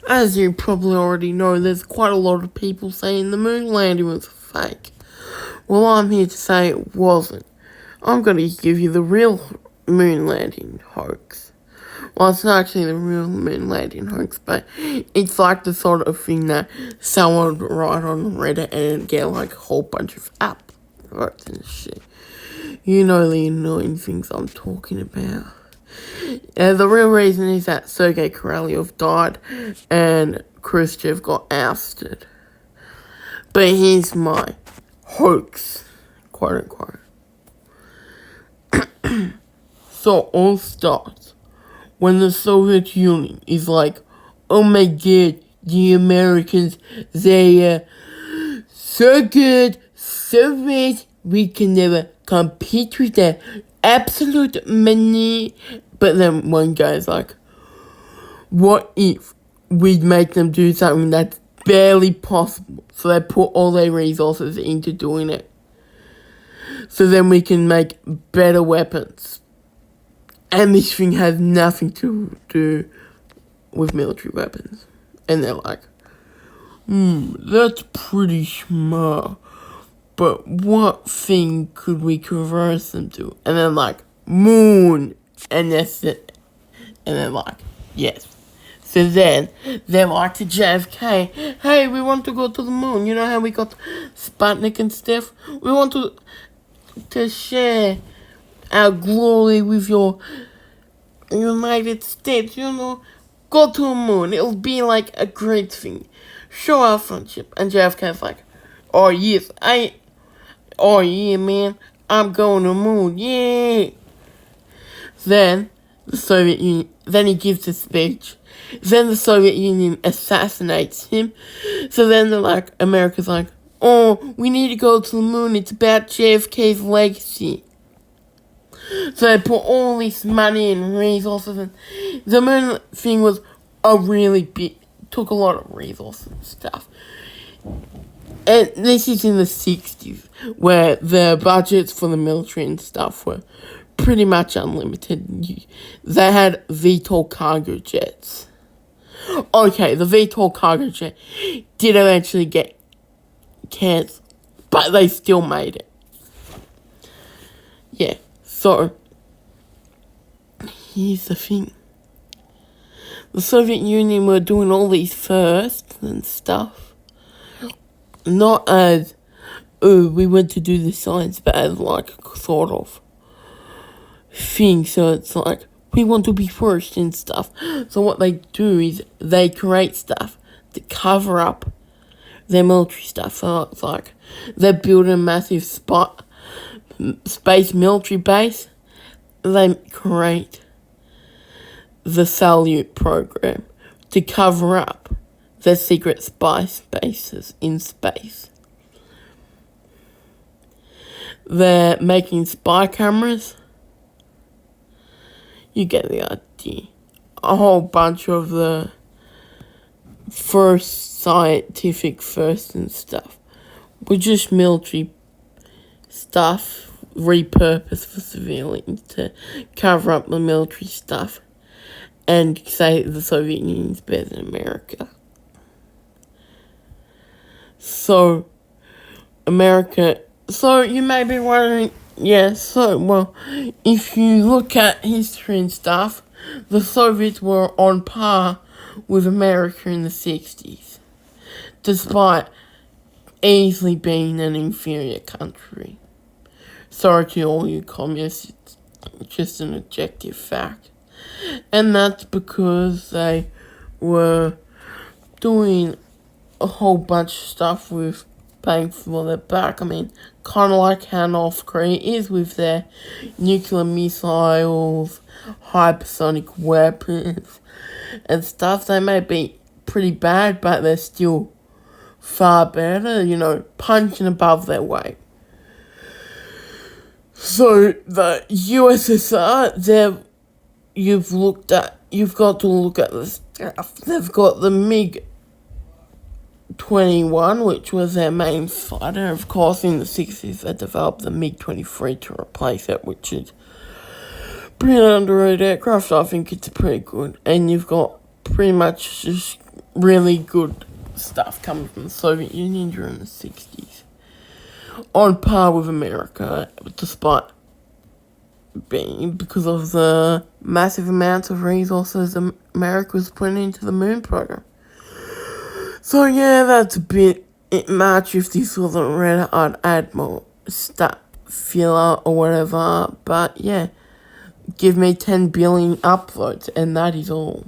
As you probably already know, there's quite a lot of people saying the moon landing was fake. Well, I'm here to say it wasn't. I'm going to give you the real moon landing hoax. Well, it's not actually the real moon landing hoax, but it's like the sort of thing that someone would write on Reddit and get like a whole bunch of upvotes and shit. You know the annoying things I'm talking about. The real reason is that Sergei Korolev died and Khrushchev got ousted. But here's my hoax, quote unquote. So all starts when the Soviet Union is like, oh my god, the Americans, they so good, so rich, we can never compete with their absolute money. But then one guy's like, what if we'd make them do something that's barely possible? So they put all their resources into doing it. So then we can make better weapons. And this thing has nothing to do with military weapons. And they're like, that's pretty smart. But what thing could we convert them to? And then like, moon. And that's it. And they're like, yes. So then, they're like to JFK, hey, we want to go to the moon. You know how we got Sputnik and stuff? We want to share our glory with your United States, you know. Go to the moon. It'll be like a great thing. Show our friendship. And JFK's like, oh yes, oh yeah, man, I'm going to the moon, yeah. Then the Soviet Union, then he gives a speech. Then the Soviet Union assassinates him. So then they're like, America's like, oh, we need to go to the moon. It's about JFK's legacy. So they put all this money and resources, and the moon thing was took a lot of resources and stuff. And this is in the 60s, where the budgets for the military and stuff were pretty much unlimited. They had VTOL cargo jets. Okay, the VTOL cargo jet did eventually get cancelled, but they still made it. Yeah, so here's the thing. The Soviet Union were doing all these firsts and stuff. Not as, oh, we went to do the science, but as like sort of thing. So it's like, we want to be first and stuff. So what they do is they create stuff to cover up their military stuff. So it's like they build a massive space military base. They create the Salute program to cover up their secret spy bases in space. They're making spy cameras. You get the idea. A whole bunch of the first scientific first and stuff were just military stuff repurposed for civilians to cover up the military stuff and say the Soviet Union's better than America. So, so you may be wondering, if you look at history and stuff, the Soviets were on par with America in the 60s, despite easily being an inferior country. Sorry to all you communists, it's just an objective fact. And that's because they were doing a whole bunch of stuff with paying for their back. I mean, kind of like how North Korea is with their nuclear missiles, hypersonic weapons, and stuff. They may be pretty bad, but they're still far better, punching above their weight. So, the USSR, you've got to look at the stuff. They've got the MiG-21, which was their main fighter. Of course, in the 60s, they developed the MiG-23 to replace it, which is pretty underrated aircraft. I think it's pretty good. And you've got pretty much just really good stuff coming from the Soviet Union during the 60s. On par with America, despite being because of the massive amounts of resources America was putting into the moon program. So yeah, that's a bit much if this wasn't Red Hot Admiral stat filler or whatever, but yeah, give me 10 billion upvotes and that is all.